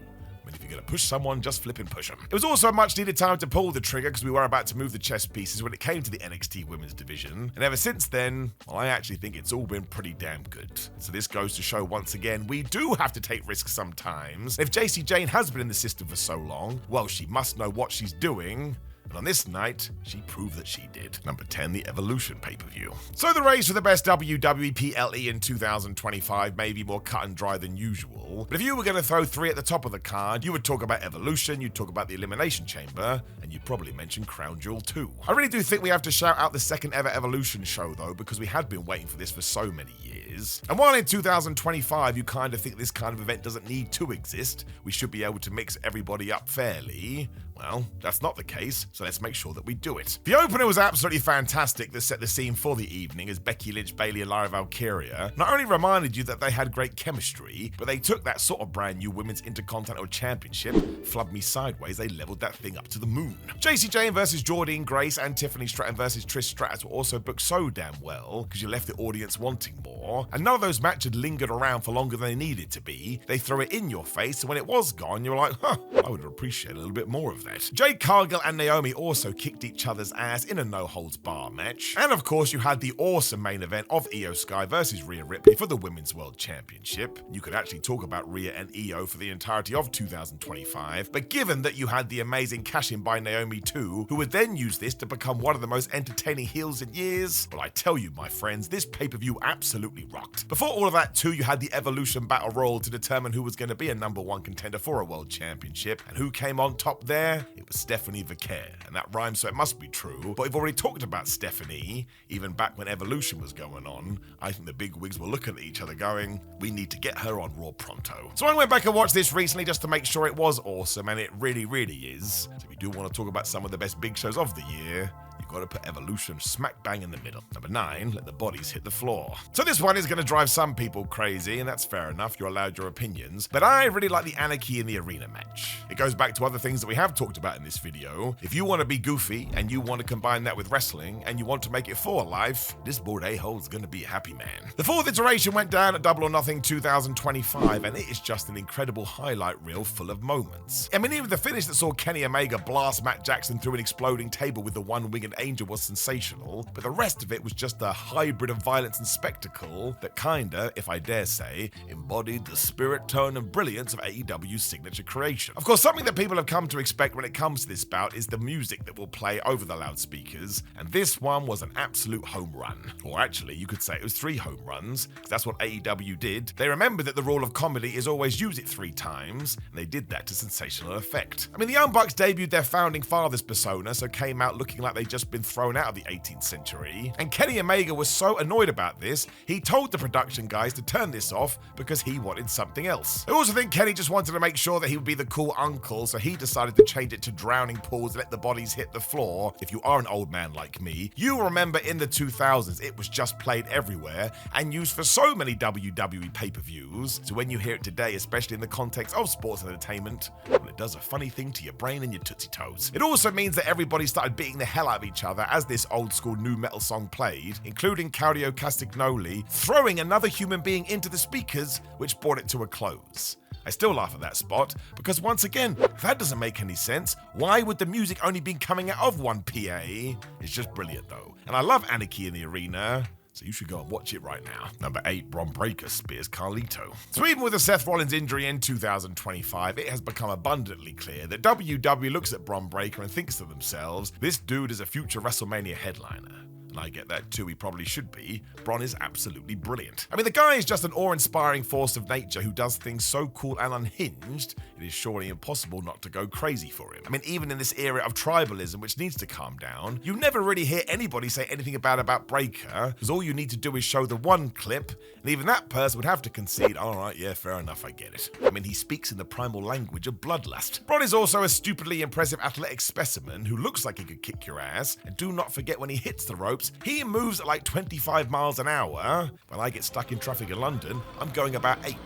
And if you're going to push someone, just flip and push them. It was also a much needed time to pull the trigger because we were about to move the chess pieces when it came to the NXT women's division. And ever since then, well, I actually think it's all been pretty damn good. So this goes to show once again, we do have to take risks sometimes. If Jayne has been in the system for so long, well, she must know what she's doing. And on this night, she proved that she did. Number 10, the Evolution pay-per-view. So the race for the best WWE PLE in 2025 may be more cut and dry than usual, but if you were going to throw 3 at the top of the card, you would talk about Evolution, you'd talk about the Elimination Chamber, and you'd probably mention Crown Jewel too. I really do think we have to shout out the second ever Evolution show though, because we had been waiting for this for so many years. And while in 2025 you kind of think this kind of event doesn't need to exist, we should be able to mix everybody up fairly, well, that's not the case, so let's make sure that we do it. The opener was absolutely fantastic that set the scene for the evening as Becky Lynch, Bayley and Lyra Valkyria not only reminded you that they had great chemistry, but they took that sort of brand new Women's Intercontinental Championship, flubbed me sideways, they leveled that thing up to the moon. Jayne versus Jordynne Grace and Tiffany Stratton versus Trish Stratus were also booked so damn well, because you left the audience wanting more, and none of those matches had lingered around for longer than they needed to be. They threw it in your face, and when it was gone, you were like, I would appreciate a little bit more of that. Jade Cargill and Naomi also kicked each other's ass in a no-holds-barred match. And of course, you had the awesome main event of Io Sky versus Rhea Ripley for the Women's World Championship. You could actually talk about Rhea and Io for the entirety of 2025, but given that you had the amazing cash-in by Naomi too, who would then use this to become one of the most entertaining heels in years, well, I tell you, my friends, this pay-per-view absolutely rocked. Before all of that too, you had the Evolution Battle Royal to determine who was going to be a #1 contender for a World Championship, and who came on top there? It was Stephanie Vaquer, and that rhymes, so it must be true. But we've already talked about Stephanie, even back when Evolution was going on. I think the big wigs were looking at each other going, we need to get her on Raw pronto. So I went back and watched this recently just to make sure it was awesome, and it really, really is. So if you do want to talk about some of the best big shows of the year, you've got to put Evolution smack bang in the middle. Number 9, let the bodies hit the floor. So this one is going to drive some people crazy, and that's fair enough, you're allowed your opinions, but I really like the Anarchy in the Arena match. It goes back to other things that we have talked about in this video. If you want to be goofy, and you want to combine that with wrestling, and you want to make it for life, this board a-hole's going to be a happy man. The 4th iteration went down at Double or Nothing 2025, and it is just an incredible highlight reel full of moments. I mean, even the finish that saw Kenny Omega blast Matt Jackson through an exploding table with the one-winged Angel was sensational, but the rest of it was just a hybrid of violence and spectacle that kinda, if I dare say, embodied the spirit, tone, and brilliance of AEW's signature creation. Of course, something that people have come to expect when it comes to this bout is the music that will play over the loudspeakers, and this one was an absolute home run. Or actually, you could say it was 3 home runs, because that's what AEW did. They remembered that the rule of comedy is always use it 3 times, and they did that to sensational effect. I mean, the Young Bucks debuted their founding fathers persona, so came out looking like they'd just been thrown out of the 18th century, and Kenny Omega was so annoyed about this, he told the production guys to turn this off because he wanted something else. I also think Kenny just wanted to make sure that he would be the cool uncle, so he decided to change it to drowning pools and let the bodies hit the floor. If you are an old man like me, you remember in the 2000s it was just played everywhere and used for so many WWE pay-per-views, so when you hear it today, especially in the context of sports and entertainment, well, it does a funny thing to your brain and your tootsie toes. It also means that everybody started beating the hell out of each other as this old school nu metal song played, including Claudio Castagnoli throwing another human being into the speakers, which brought it to a close. I still laugh at that spot, because once again, that doesn't make any sense. Why would the music only be coming out of one PA? It's just brilliant though. And I love Anarchy in the arena, so you should go and watch it right now. Number 8, Bron Breakker spears Carlito. So even with the Seth Rollins injury in 2025, it has become abundantly clear that WWE looks at Bron Breakker and thinks to themselves, this dude is a future WrestleMania headliner. And I get that too, he probably should be. Bron is absolutely brilliant. I mean, the guy is just an awe-inspiring force of nature who does things so cool and unhinged, it is surely impossible not to go crazy for him. I mean, even in this era of tribalism, which needs to calm down, you never really hear anybody say anything bad about Breakker, because all you need to do is show the one clip, and even that person would have to concede, alright, yeah, fair enough, I get it. I mean, he speaks in the primal language of bloodlust. Bron is also a stupidly impressive athletic specimen who looks like he could kick your ass, and do not forget when he hits the ropes, he moves at like 25 miles an hour. When I get stuck in traffic in London, I'm going about 8.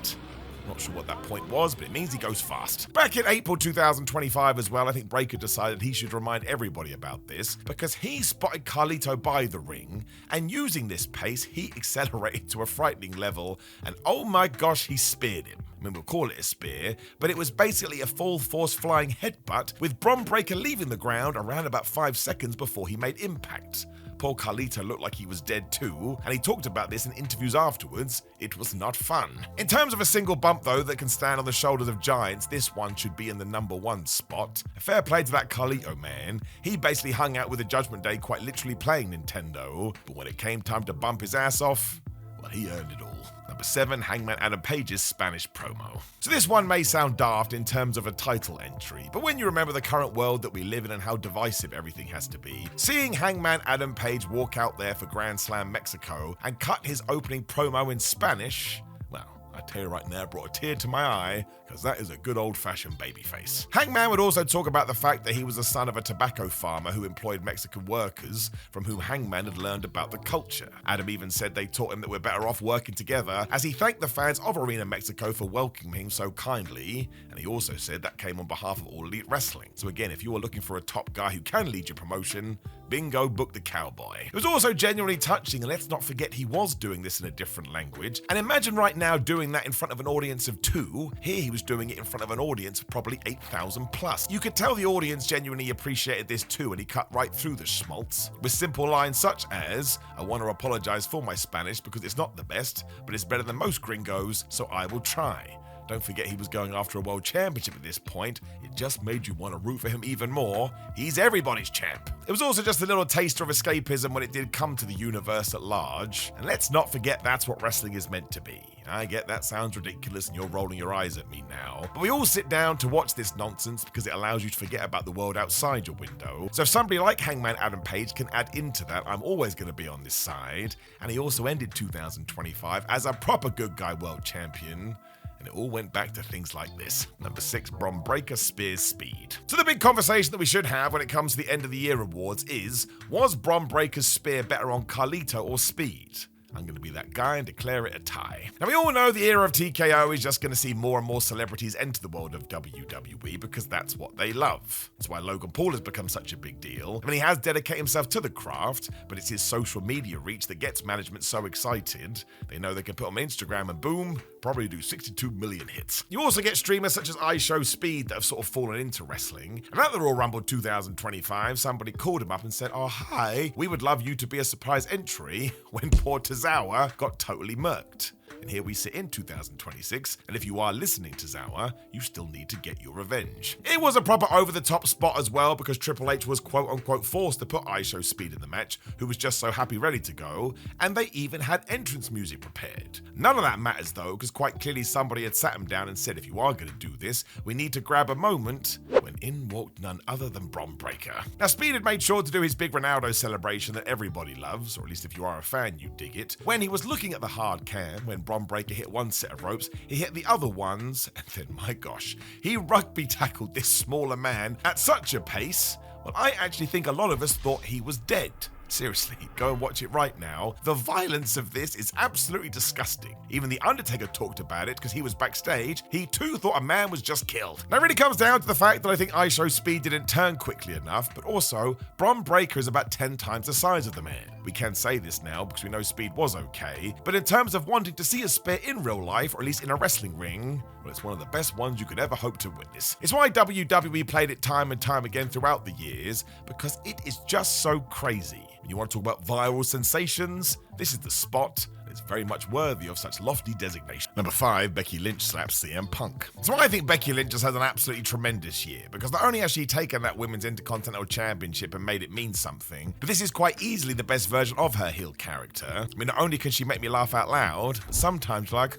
Not sure what that point was, but it means he goes fast. Back in April 2025 as well, I think Breakker decided he should remind everybody about this, because he spotted Carlito by the ring, and using this pace, he accelerated to a frightening level, and oh my gosh, he speared him. I mean, we'll call it a spear, but it was basically a full force flying headbutt, with Bron Breakker leaving the ground around about 5 seconds before he made impact. Poor Carlito looked like he was dead too, and he talked about this in interviews afterwards. It was not fun. In terms of a single bump though that can stand on the shoulders of giants, this one should be in the number 1 spot. Fair play to that Carlito man. He basically hung out with the Judgment Day quite literally playing Nintendo, but when it came time to bump his ass off, well, he earned it all. Number 7, Hangman Adam Page's Spanish promo. So this one may sound daft in terms of a title entry, but when you remember the current world that we live in and how divisive everything has to be, seeing Hangman Adam Page walk out there for Grand Slam Mexico and cut his opening promo in Spanish, well, I tell you right now, it brought a tear to my eye, because that is a good old-fashioned babyface. Hangman would also talk about the fact that he was the son of a tobacco farmer who employed Mexican workers, from whom Hangman had learned about the culture. Adam even said they taught him that we're better off working together, as he thanked the fans of Arena Mexico for welcoming him so kindly, and he also said that came on behalf of All Elite Wrestling. So again, if you are looking for a top guy who can lead your promotion, bingo, book the cowboy. It was also genuinely touching, and let's not forget he was doing this in a different language. And imagine right now doing that in front of an audience of 2. Here he was doing it in front of an audience of probably 8,000 plus. You could tell the audience genuinely appreciated this too, and he cut right through the schmaltz with simple lines such as, I want to apologize for my Spanish because it's not the best, but it's better than most gringos, so I will try. Don't forget he was going after a world championship at this point. It just made you want to root for him even more. He's everybody's champ. It was also just a little taster of escapism when it did come to the universe at large. And let's not forget that's what wrestling is meant to be. I get that sounds ridiculous and you're rolling your eyes at me now, but we all sit down to watch this nonsense because it allows you to forget about the world outside your window. So if somebody like Hangman Adam Page can add into that, I'm always going to be on this side. And he also ended 2025 as a proper good guy world champion. And it all went back to things like this. Number 6, Bron Breakker spears Speed. So the big conversation that we should have when it comes to the end of the year awards is, was Bron Breakker's spear better on Carlito or Speed? I'm going to be that guy and declare it a tie. Now we all know the era of TKO is just going to see more and more celebrities enter the world of WWE because that's what they love. That's why Logan Paul has become such a big deal. I mean, he has dedicated himself to the craft, but it's his social media reach that gets management so excited. They know they can put him on Instagram and boom, probably do 62 million hits. You also get streamers such as iShowSpeed that have sort of fallen into wrestling. And at the Royal Rumble 2025, somebody called him up and said, "Oh, hi, we would love you to be a surprise entry," when poor Tozawa got totally murked. And here we sit in 2026, and if you are listening to Tozawa, you still need to get your revenge. It was a proper over-the-top spot as well, because Triple H was quote-unquote forced to put iShowSpeed in the match, who was just so happy ready to go, and they even had entrance music prepared. None of that matters though, because quite clearly somebody had sat him down and said, if you are going to do this, we need to grab a moment, when in walked none other than Bron Breakker. Now Speed had made sure to do his big Ronaldo celebration that everybody loves, or at least if you are a fan you dig it, when he was looking at the hard cam, when Bron Breakker hit one set of ropes, he hit the other ones, and then, my gosh, he rugby tackled this smaller man at such a pace, well, I actually think a lot of us thought he was dead. Seriously, go and watch it right now. The violence of this is absolutely disgusting. Even The Undertaker talked about it because he was backstage. He too thought a man was just killed. Now it really comes down to the fact that I think iShowSpeed didn't turn quickly enough, but also, Bron Breakker is about 10 times the size of the man. We can say this now because we know Speed was okay, but in terms of wanting to see a spear in real life, or at least in a wrestling ring, well, it's one of the best ones you could ever hope to witness. It's why WWE played it time and time again throughout the years, because it is just so crazy. When you want to talk about viral sensations, this is the spot. It's very much worthy of such lofty designation. Number 5, Becky Lynch slaps CM Punk. So I think Becky Lynch just has an absolutely tremendous year, because not only has she taken that Women's Intercontinental Championship and made it mean something, but this is quite easily the best version of her heel character. I mean, not only can she make me laugh out loud, but sometimes like,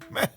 man,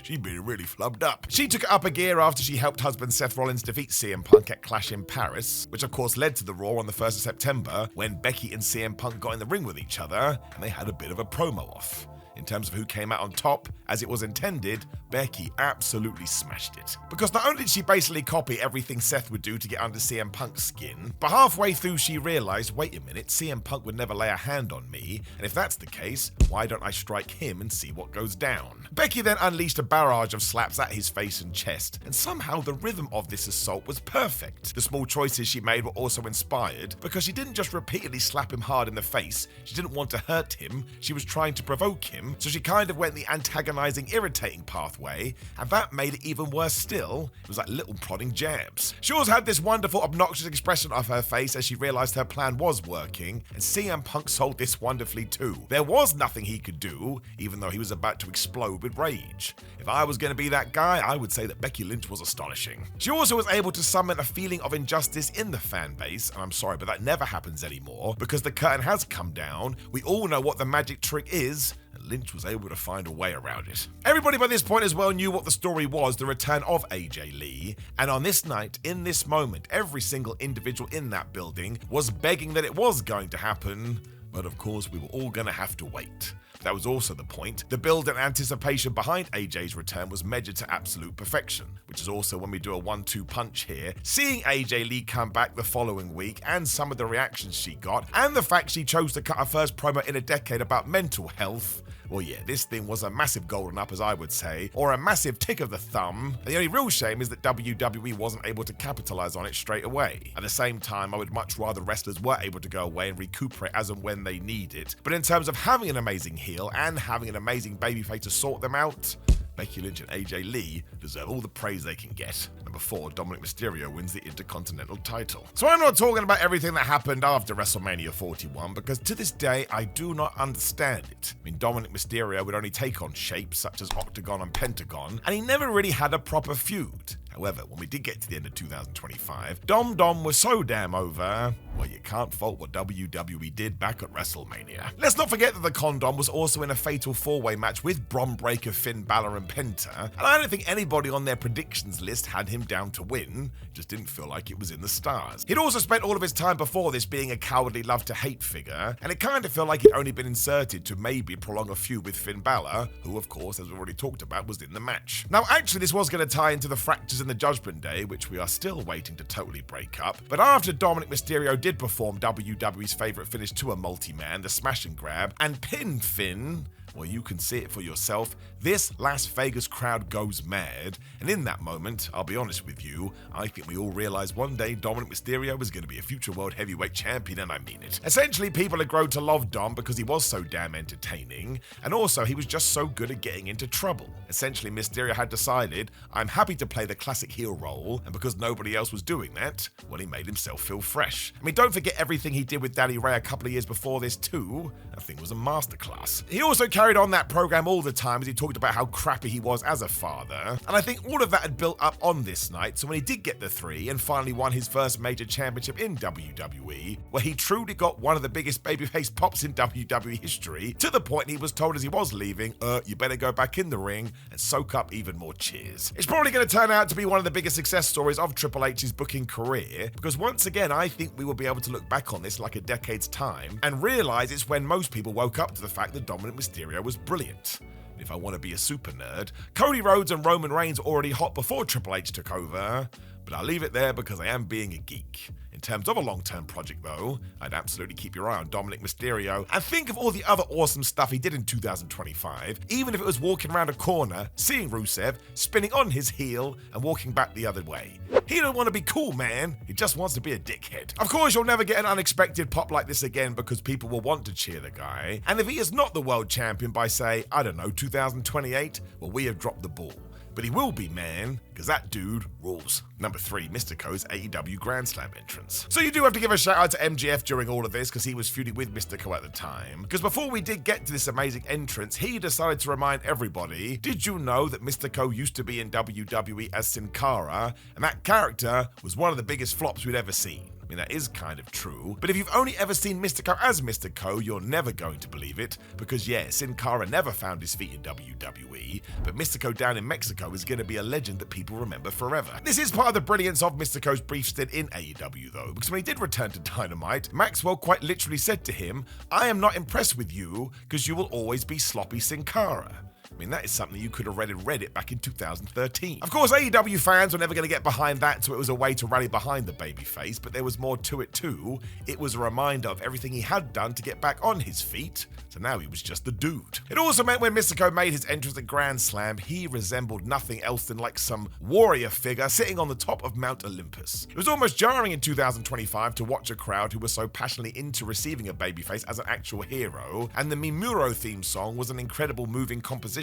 she's been really flubbed up. She took it up a gear after she helped husband Seth Rollins defeat CM Punk at Clash in Paris, which of course led to the Raw on the 1st of September, when Becky and CM Punk got in the ring with each other, and they had a bit of a promo off. In terms of who came out on top, as it was intended, Becky absolutely smashed it. Because not only did she basically copy everything Seth would do to get under CM Punk's skin, but halfway through she realized, wait a minute, CM Punk would never lay a hand on me, and if that's the case, why don't I strike him and see what goes down? Becky then unleashed a barrage of slaps at his face and chest, and somehow the rhythm of this assault was perfect. The small choices she made were also inspired, because she didn't just repeatedly slap him hard in the face, she didn't want to hurt him, she was trying to provoke him, so she kind of went the antagonizing, irritating pathway, and that made it even worse still. It was like little prodding jabs. She also had this wonderful, obnoxious expression off her face as she realized her plan was working, and CM Punk sold this wonderfully too. There was nothing he could do, even though he was about to explode with rage. If I was going to be that guy, I would say that Becky Lynch was astonishing. She also was able to summon a feeling of injustice in the fan base, and I'm sorry, but that never happens anymore, because the curtain has come down. We all know what the magic trick is, and Lynch was able to find a way around it. Everybody by this point as well knew what the story was, the return of AJ Lee, and on this night, in this moment, every single individual in that building was begging that it was going to happen, but of course we were all going to have to wait. That was also the point. The build and anticipation behind AJ's return was measured to absolute perfection, which is also when we do a 1-2 punch here. Seeing AJ Lee come back the following week, and some of the reactions she got, and the fact she chose to cut her first promo in a decade about mental health, well yeah, this thing was a massive golden up, as I would say, or a massive tick of the thumb. And the only real shame is that WWE wasn't able to capitalize on it straight away. At the same time, I would much rather wrestlers were able to go away and recuperate as and when they need it. But in terms of having an amazing heel and having an amazing babyface to sort them out, Becky Lynch and AJ Lee deserve all the praise they can get. Number 4, Dominik Mysterio wins the Intercontinental title. So I'm not talking about everything that happened after WrestleMania 41, because to this day, I do not understand it. I mean, Dominik Mysterio would only take on shapes such as Octagon and Pentagon, and he never really had a proper feud. However, when we did get to the end of 2025, Dom was so damn over, well, you can't fault what WWE did back at WrestleMania. Let's not forget that the Condom was also in a fatal 4-way match with Bron Breakker, Finn Balor, and Penta, and I don't think anybody on their predictions list had him down to win, just didn't feel like it was in the stars. He'd also spent all of his time before this being a cowardly love-to-hate figure, and it kind of felt like he'd only been inserted to maybe prolong a feud with Finn Balor, who of course, as we already talked about, was in the match. Now actually this was going to tie into the fractures in the Judgment Day, which we are still waiting to totally break up, but after Dominik Mysterio did perform WWE's favourite finish to a multi-man, the smash and grab, and pinned Finn, Well, you can see it for yourself. This Las Vegas crowd goes mad, and in that moment, I'll be honest with you, I think we all realized one day Dominik Mysterio was going to be a future world heavyweight champion, and I mean it. Essentially, people had grown to love Dom because he was so damn entertaining, and also he was just so good at getting into trouble. Essentially, Mysterio had decided, I'm happy to play the classic heel role, and because nobody else was doing that, well, he made himself feel fresh. I mean, don't forget everything he did with Daddy Ray a couple of years before this too. That thing was a masterclass. He also carried on that program all the time as he talked about how crappy he was as a father, and I think all of that had built up on this night, so when he did get the 3 and finally won his first major championship in WWE, well, he truly got one of the biggest babyface pops in WWE history, to the point he was told as he was leaving, you better go back in the ring and soak up even more cheers. It's probably going to turn out to be one of the biggest success stories of Triple H's booking career, because once again, I think we will be able to look back on this like a decade's time and realize it's when most people woke up to the fact that Dominik Mysterio was brilliant. If I want to be a super nerd, Cody Rhodes and Roman Reigns were already hot before Triple H took over, but I'll leave it there because I am being a geek. In terms of a long-term project though, I'd absolutely keep your eye on Dominik Mysterio and think of all the other awesome stuff he did in 2025, even if it was walking around a corner, seeing Rusev, spinning on his heel and walking back the other way. He don't want to be cool, man. He just wants to be a dickhead. Of course, you'll never get an unexpected pop like this again because people will want to cheer the guy. And if he is not the world champion by, say, I don't know, 2028, well, we have dropped the ball. But he will be, man, because that dude rules. Number 3, Mistico's AEW Grand Slam entrance. So you do have to give a shout out to MJF during all of this because he was feuding with Mistico at the time. Because before we did get to this amazing entrance, he decided to remind everybody, did you know that Mistico used to be in WWE as Sin Cara, and that character was one of the biggest flops we'd ever seen? I mean, that is kind of true, but if you've only ever seen Mistico as Mistico, you're never going to believe it, because yeah, Sin Cara never found his feet in WWE, but Mistico down in Mexico is going to be a legend that people remember forever. This is part of the brilliance of Mistico's brief stint in AEW though, because when he did return to Dynamite, Maxwell quite literally said to him, I am not impressed with you, because you will always be sloppy Sin Cara. I mean, that is something you could have read in Reddit back in 2013. Of course, AEW fans were never going to get behind that, so it was a way to rally behind the babyface, but there was more to it too. It was a reminder of everything he had done to get back on his feet, so now he was just the dude. It also meant when Mystico made his entrance at Grand Slam, he resembled nothing else than like some warrior figure sitting on the top of Mount Olympus. It was almost jarring in 2025 to watch a crowd who was so passionately into receiving a babyface as an actual hero, and the Mimuro theme song was an incredible moving composition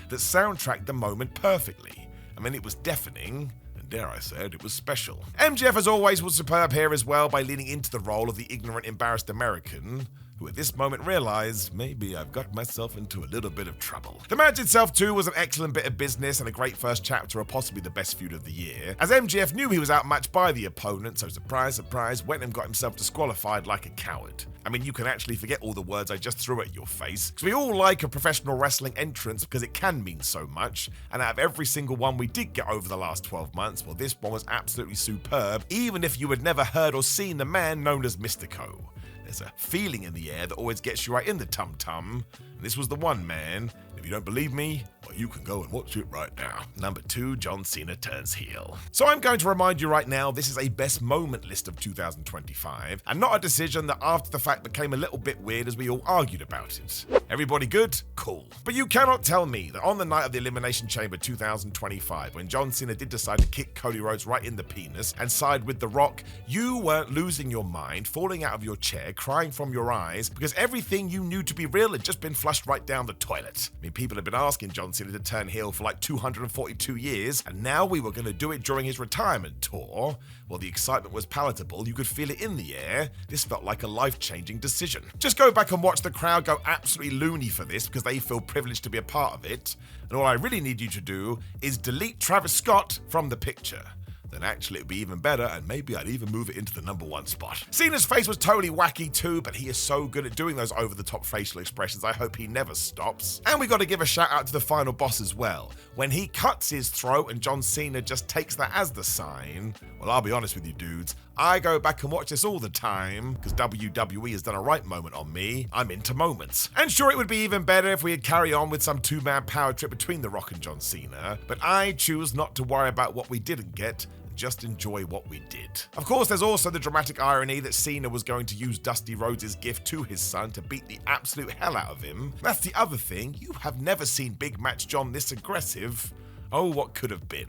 that soundtracked the moment perfectly. I mean, it was deafening, and dare I say it was special. MJF, as always, was superb here as well by leaning into the role of the ignorant, embarrassed American, who at this moment realized, maybe I've got myself into a little bit of trouble. The match itself too was an excellent bit of business and a great first chapter of possibly the best feud of the year, as MJF knew he was outmatched by the opponent, so surprise, surprise, went and got himself disqualified like a coward. I mean, you can actually forget all the words I just threw at your face, because we all like a professional wrestling entrance because it can mean so much, and out of every single one we did get over the last 12 months, well, this one was absolutely superb, even if you had never heard or seen the man known as Mistico. There's a feeling in the air that always gets you right in the tum-tum, and this was the one, man. If you don't believe me, well, you can go and watch it right now. Number 2, John Cena turns heel. So I'm going to remind you right now, this is a best moment list of 2025, and not a decision that after the fact became a little bit weird as we all argued about it. Everybody good? Cool. But you cannot tell me that on the night of the Elimination Chamber 2025, when John Cena did decide to kick Cody Rhodes right in the penis and side with The Rock, you weren't losing your mind, falling out of your chair, crying from your eyes, because everything you knew to be real had just been flushed right down the toilet. I mean, people have been asking John Cena to turn heel for like 242 years, and now we were going to do it during his retirement tour. Well, the excitement was palatable, you could feel it in the air. This felt like a life-changing decision. Just go back and watch the crowd go absolutely loony for this because they feel privileged to be a part of it, and all I really need you to do is delete Travis Scott from the picture. Then actually it'd be even better, and maybe I'd even move it into the number 1 spot. Cena's face was totally wacky too, but he is so good at doing those over-the-top facial expressions, I hope he never stops. And we got to give a shout out to the final boss as well. When he cuts his throat and John Cena just takes that as the sign, well, I'll be honest with you dudes, I go back and watch this all the time, because WWE has done a right moment on me. I'm into moments. And sure, it would be even better if we had carried on with some 2-man power trip between The Rock and John Cena, but I choose not to worry about what we didn't get, just enjoy what we did. Of course, there's also the dramatic irony that Cena was going to use Dusty Rhodes' gift to his son to beat the absolute hell out of him. That's the other thing, you have never seen Big Match John this aggressive. Oh, what could have been.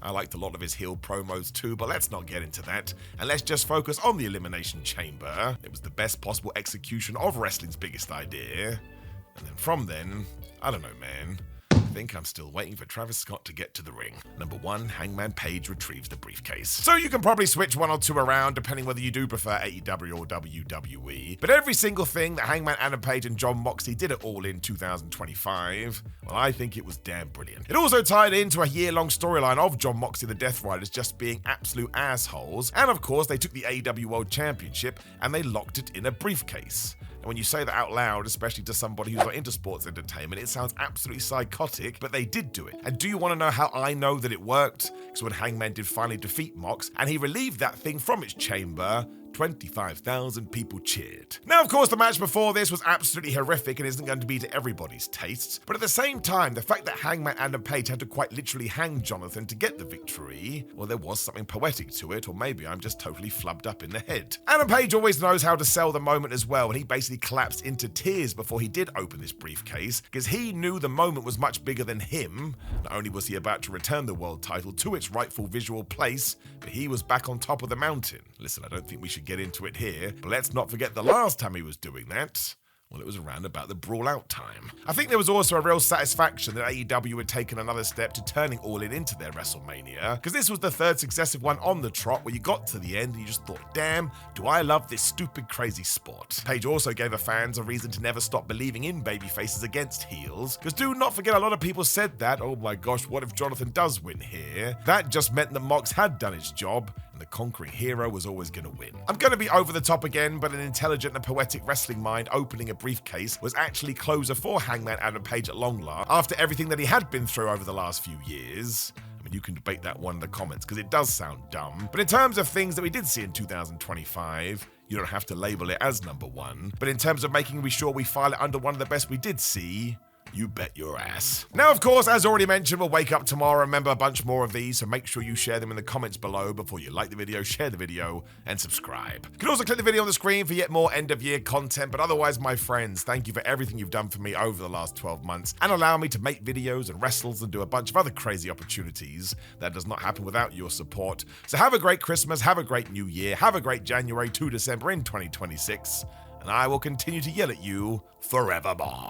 I liked a lot of his heel promos too, but let's not get into that, and let's just focus on the Elimination Chamber. It was the best possible execution of wrestling's biggest idea, and then from then, I don't know, man. I think I'm still waiting for Travis Scott to get to the ring. Number 1, Hangman Page retrieves the briefcase. So you can probably switch one or two around depending whether you do prefer AEW or WWE. But every single thing that Hangman Adam Page and Jon Moxley did at All In 2025, well, I think it was damn brilliant. It also tied into a year-long storyline of Jon Moxley and the Death Riders just being absolute assholes. And of course, they took the AEW World Championship and they locked it in a briefcase. And when you say that out loud, especially to somebody who's not into sports entertainment, it sounds absolutely psychotic, but they did do it. And do you want to know how I know that it worked? Because when Hangman did finally defeat Mox, and he relieved that thing from its chamber, 25,000 people cheered. Now, of course, the match before this was absolutely horrific and isn't going to be to everybody's tastes, but at the same time, the fact that Hangman Adam Page had to quite literally hang Jonathan to get the victory, well, there was something poetic to it, or maybe I'm just totally flubbed up in the head. Adam Page always knows how to sell the moment as well, and he basically collapsed into tears before he did open this briefcase, because he knew the moment was much bigger than him. Not only was he about to return the world title to its rightful visual place, but he was back on top of the mountain. Listen, I don't think we should get into it here, but let's not forget the last time he was doing that. Well, it was around about the Brawl Out time. I think there was also a real satisfaction that AEW had taken another step to turning All In into their WrestleMania, because this was the third successive one on the trot where you got to the end and you just thought, damn, do I love this stupid, crazy sport. Page also gave her fans a reason to never stop believing in babyfaces against heels, because do not forget a lot of people said that, oh my gosh, what if Jonathan does win here? That just meant that Mox had done its job, the conquering hero was always going to win. I'm going to be over the top again, but an intelligent and poetic wrestling mind opening a briefcase was actually closer for Hangman Adam Page at long last, after everything that he had been through over the last few years. I mean, you can debate that one in the comments, because it does sound dumb. But in terms of things that we did see in 2025, you don't have to label it as number 1. But in terms of making sure we file it under one of the best we did see, you bet your ass. Now, of course, as already mentioned, we'll wake up tomorrow and remember a bunch more of these, so make sure you share them in the comments below before you like the video, share the video, and subscribe. You can also click the video on the screen for yet more end-of-year content, but otherwise, my friends, thank you for everything you've done for me over the last 12 months and allow me to make videos and wrestles and do a bunch of other crazy opportunities. That does not happen without your support. So have a great Christmas, have a great New Year, have a great January to December in 2026, and I will continue to yell at you forevermore.